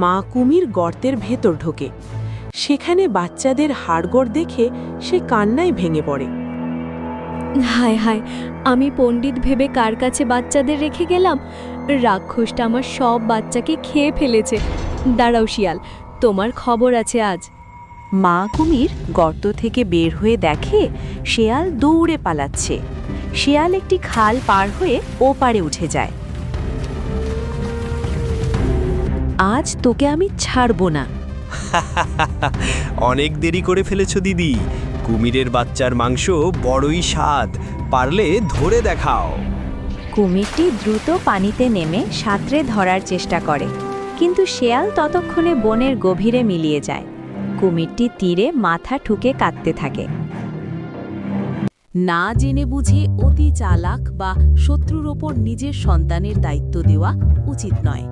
মা কুমির গর্তের ভেতর ঢোকে। সেখানে বাচ্চাদের হাড়গোড় দেখে সে কান্নায় ভেঙে পড়ে। হায় হায়, আমি পণ্ডিত ভেবে কার কাছে বাচ্চাদের রেখে গেলাম। রাক্ষসটা আমার সব বাচ্চাকে খেয়ে ফেলেছে। দাঁড়াও শিয়াল, তোমার খবর আছে আজ। মা কুমির গর্ত থেকে বের হয়ে দেখে শেয়াল দৌড়ে পালাচ্ছে। শেয়াল একটি খাল পার হয়ে ওপারে উঠে যায়। আজ তোকে আমি ছাড়ব না। অনেক দেরি করে ফেলেছো দিদি। কুমিরের বাচ্চার মাংস বড়ই স্বাদ, পারলে ধরে দেখাও। কুমিরটি দ্রুত পানিতে নেমে সাঁতরে ধরার চেষ্টা করে, কিন্তু শেয়াল ততক্ষণে বনের গভীরে মিলিয়ে যায়। কুমিরটি তীরে মাথা ঠুকে কাঁদতে থাকে। না জেনে বুঝে অতি চালাক বা শত্রুর ওপর নিজের সন্তানের দায়িত্ব দেওয়া উচিত নয়।